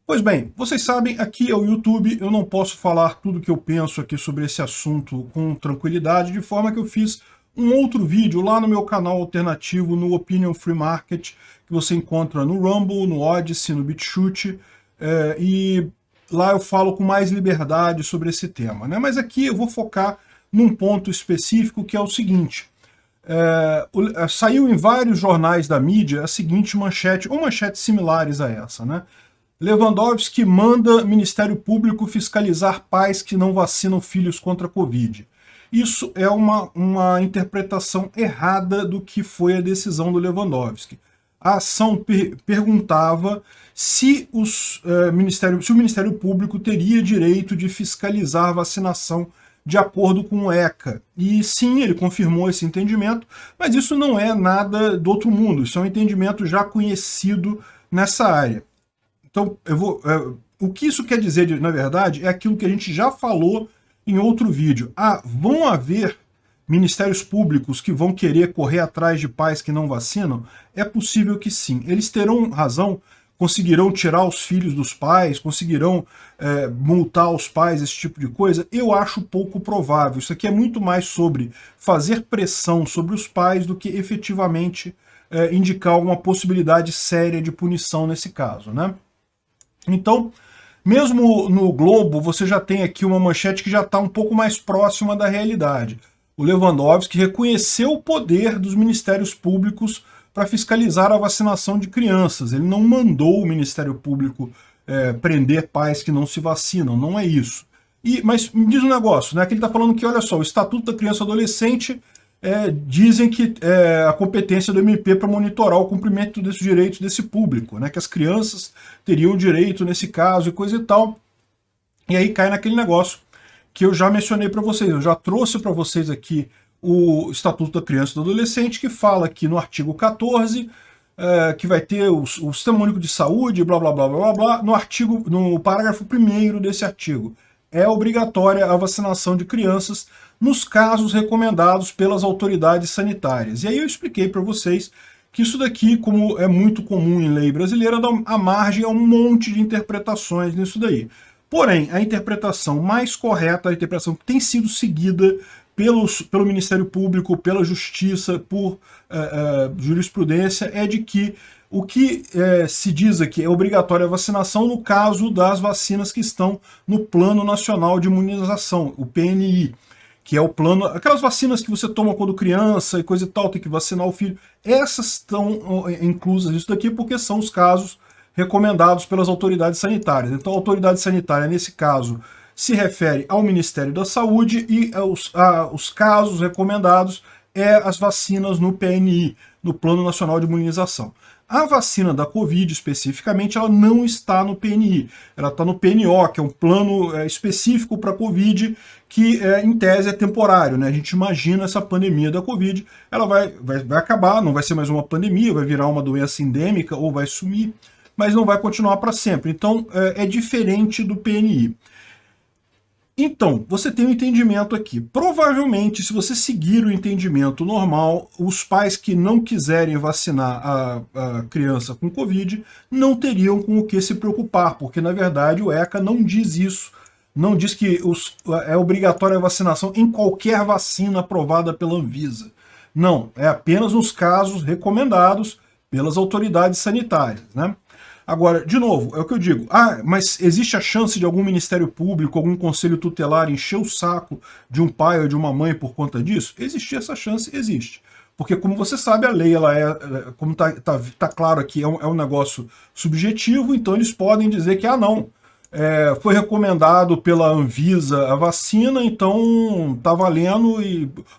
[SPEAKER 1] Pois bem, vocês sabem, aqui é o YouTube, eu não posso falar tudo que eu penso aqui sobre esse assunto com tranquilidade, de forma que eu fiz um outro vídeo lá no meu canal alternativo, no Opinion Free Market, que você encontra no Rumble, no Odyssey, no BitChute, e lá eu falo com mais liberdade sobre esse tema, né? Mas aqui eu vou focar num ponto específico, que é o seguinte. Saiu em vários jornais da mídia a seguinte manchete, ou manchetes similares a essa, né? Lewandowski manda Ministério Público fiscalizar pais que não vacinam filhos contra a Covid. Isso é uma interpretação errada do que foi a decisão do Lewandowski. A ação perguntava se o Ministério Público teria direito de fiscalizar a vacinação de acordo com o ECA. E sim, ele confirmou esse entendimento, mas isso não é nada do outro mundo, isso é um entendimento já conhecido nessa área. Então, o que isso quer dizer, na verdade, é aquilo que a gente já falou em outro vídeo. Vão haver ministérios públicos que vão querer correr atrás de pais que não vacinam? É possível que sim. Eles terão razão, conseguirão tirar os filhos dos pais, conseguirão multar os pais, esse tipo de coisa? Eu acho pouco provável. Isso aqui é muito mais sobre fazer pressão sobre os pais do que efetivamente indicar alguma possibilidade séria de punição nesse caso, né? Então, mesmo no Globo, você já tem aqui uma manchete que já está um pouco mais próxima da realidade. O Lewandowski reconheceu o poder dos ministérios públicos para fiscalizar a vacinação de crianças. Ele não mandou o Ministério Público prender pais que não se vacinam, não é isso. Mas me diz um negócio, né, que ele está falando que, olha só, o Estatuto da Criança e Adolescente dizem que a competência do MP para monitorar o cumprimento desses direitos desse público, né, que as crianças teriam direito nesse caso e coisa e tal. E aí cai naquele negócio que eu já mencionei para vocês, eu já trouxe para vocês aqui o Estatuto da Criança e do Adolescente, que fala aqui no artigo 14, que vai ter o Sistema Único de Saúde, blá, blá, blá, blá, blá, no parágrafo 1º desse artigo. É obrigatória a vacinação de crianças nos casos recomendados pelas autoridades sanitárias. E aí eu expliquei para vocês que isso daqui, como é muito comum em lei brasileira, dá a margem a um monte de interpretações nisso daí. Porém, a interpretação mais correta, a interpretação que tem sido seguida pelo Ministério Público, pela Justiça, por jurisprudência, é de que o que se diz aqui é obrigatória a vacinação no caso das vacinas que estão no Plano Nacional de Imunização, o PNI, que é o plano, aquelas vacinas que você toma quando criança e coisa e tal, tem que vacinar o filho, essas estão inclusas nisso daqui porque são os casos recomendados pelas autoridades sanitárias. Então a autoridade sanitária, nesse caso, se refere ao Ministério da Saúde e os casos recomendados as vacinas no PNI, no Plano Nacional de Imunização. A vacina da Covid, especificamente, ela não está no PNI. Ela está no PNO, que é um plano específico para a Covid, que, em tese, é temporário, né? A gente imagina essa pandemia da Covid, ela vai acabar, não vai ser mais uma pandemia, vai virar uma doença endêmica ou vai sumir, mas não vai continuar para sempre. Então, é diferente do PNI. Então, você tem um entendimento aqui. Provavelmente, se você seguir o entendimento normal, os pais que não quiserem vacinar a criança com Covid não teriam com o que se preocupar, porque, na verdade, o ECA não diz isso. Não diz que é obrigatória a vacinação em qualquer vacina aprovada pela Anvisa. Não, é apenas nos casos recomendados pelas autoridades sanitárias, né? Agora, de novo, é o que eu digo, mas existe a chance de algum Ministério Público, algum Conselho Tutelar encher o saco de um pai ou de uma mãe por conta disso? Existir essa chance, existe. Porque, como você sabe, a lei, como tá claro aqui, é um negócio subjetivo, então eles podem dizer que, não, foi recomendado pela Anvisa a vacina, então tá valendo,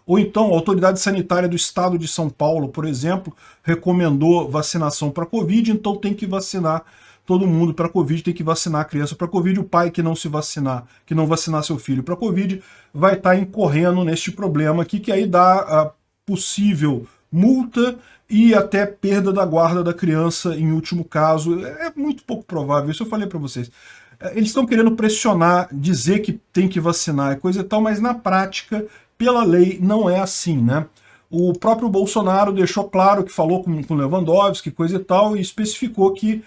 [SPEAKER 1] ou então a Autoridade Sanitária do Estado de São Paulo, por exemplo, recomendou vacinação para Covid, então tem que vacinar todo mundo para Covid, tem que vacinar a criança para Covid. O pai que não se vacinar, que não vacinar seu filho para Covid, vai estar incorrendo neste problema aqui, que aí dá a possível multa e até perda da guarda da criança em último caso. É muito pouco provável, isso eu falei para vocês. Eles estão querendo pressionar, dizer que tem que vacinar e coisa e tal, mas na prática, pela lei, não é assim, né? O próprio Bolsonaro deixou claro que falou com Lewandowski, coisa e tal, e especificou que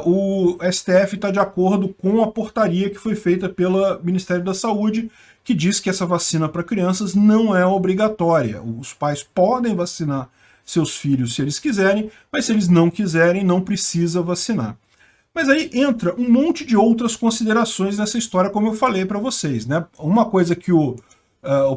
[SPEAKER 1] o STF está de acordo com a portaria que foi feita pelo Ministério da Saúde, que diz que essa vacina para crianças não é obrigatória. Os pais podem vacinar seus filhos se eles quiserem, mas se eles não quiserem, não precisa vacinar. Mas aí entra um monte de outras considerações nessa história, como eu falei para vocês, né? Uma coisa que o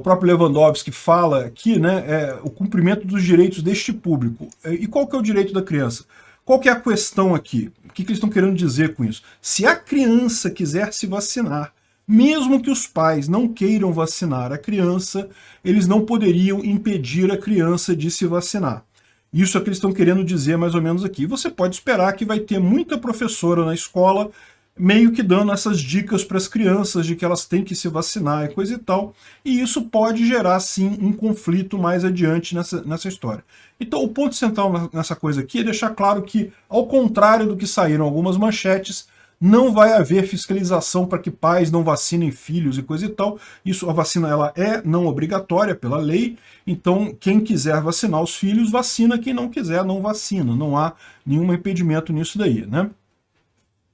[SPEAKER 1] próprio Lewandowski fala aqui, né, é o cumprimento dos direitos deste público. E qual que é o direito da criança? Qual que é a questão aqui? O que eles estão querendo dizer com isso? Se a criança quiser se vacinar, mesmo que os pais não queiram vacinar a criança, eles não poderiam impedir a criança de se vacinar. Isso é o que eles estão querendo dizer mais ou menos aqui. Você pode esperar que vai ter muita professora na escola meio que dando essas dicas para as crianças de que elas têm que se vacinar e coisa e tal. E isso pode gerar, sim, um conflito mais adiante nessa história. Então, o ponto central nessa coisa aqui é deixar claro que, ao contrário do que saíram algumas manchetes, não vai haver fiscalização para que pais não vacinem filhos e coisa e tal. Isso, a vacina ela é não obrigatória pela lei, então quem quiser vacinar os filhos, vacina, quem não quiser, não vacina. Não há nenhum impedimento nisso daí, né?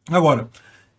[SPEAKER 1] Agora,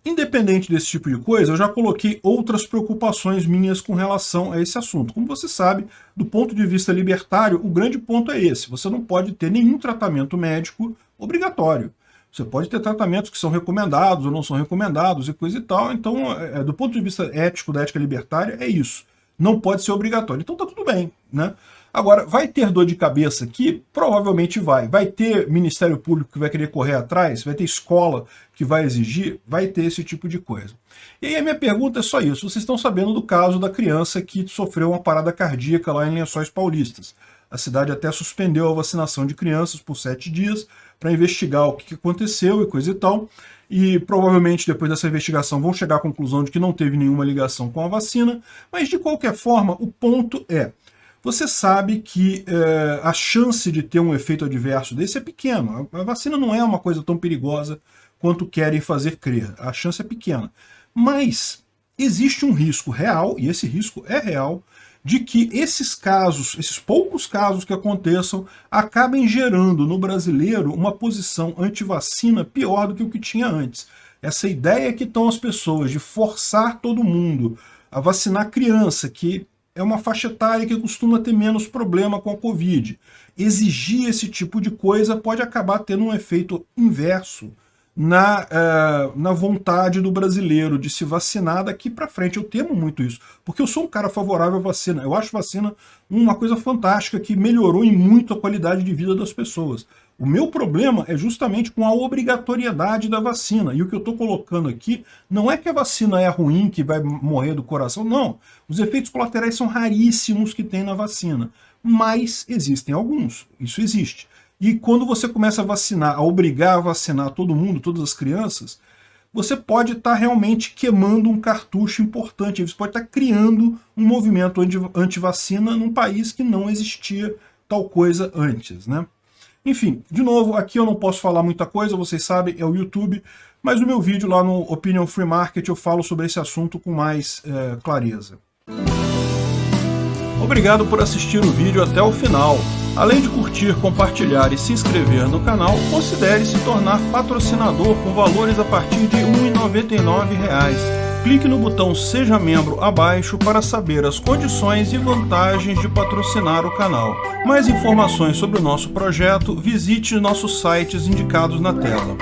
[SPEAKER 1] independente desse tipo de coisa, eu já coloquei outras preocupações minhas com relação a esse assunto. Como você sabe, do ponto de vista libertário, o grande ponto é esse. Você não pode ter nenhum tratamento médico obrigatório. Você pode ter tratamentos que são recomendados ou não são recomendados e coisa e tal. Então, do ponto de vista ético, da ética libertária, é isso. Não pode ser obrigatório. Então tá tudo bem, né? Agora, vai ter dor de cabeça aqui? Provavelmente vai. Vai ter Ministério Público que vai querer correr atrás? Vai ter escola que vai exigir? Vai ter esse tipo de coisa. E aí a minha pergunta é só isso. Vocês estão sabendo do caso da criança que sofreu uma parada cardíaca lá em Lençóis Paulistas. A cidade até suspendeu a vacinação de crianças por 7 dias para investigar o que aconteceu e coisa e tal. E provavelmente depois dessa investigação vão chegar à conclusão de que não teve nenhuma ligação com a vacina. Mas de qualquer forma, o ponto é... Você sabe que a chance de ter um efeito adverso desse é pequeno. A vacina não é uma coisa tão perigosa quanto querem fazer crer. A chance é pequena. Mas existe um risco real, e esse risco é real, de que esses casos, esses poucos casos que aconteçam, acabem gerando no brasileiro uma posição anti-vacina pior do que o que tinha antes. Essa ideia que estão as pessoas de forçar todo mundo a vacinar criança, que é uma faixa etária que costuma ter menos problema com a Covid. Exigir esse tipo de coisa pode acabar tendo um efeito inverso na vontade do brasileiro de se vacinar daqui para frente. Eu temo muito isso, porque eu sou um cara favorável à vacina. Eu acho vacina uma coisa fantástica que melhorou em muito a qualidade de vida das pessoas. O meu problema é justamente com a obrigatoriedade da vacina. E o que eu estou colocando aqui não é que a vacina é ruim, que vai morrer do coração. Não. Os efeitos colaterais são raríssimos que tem na vacina. Mas existem alguns. Isso existe. E quando você começa a vacinar, a obrigar a vacinar todo mundo, todas as crianças, você pode estar realmente queimando um cartucho importante. Você pode estar criando um movimento anti-vacina num país que não existia tal coisa antes, né? Enfim, de novo, aqui eu não posso falar muita coisa, vocês sabem, é o YouTube, mas no meu vídeo lá no Opinion Free Market eu falo sobre esse assunto com mais clareza. Obrigado por assistir o vídeo até o final. Além de curtir, compartilhar e se inscrever no canal, considere se tornar patrocinador com valores a partir de R$ 1,99. Clique no botão Seja Membro abaixo para saber as condições e vantagens de patrocinar o canal. Mais informações sobre o nosso projeto, visite nossos sites indicados na tela.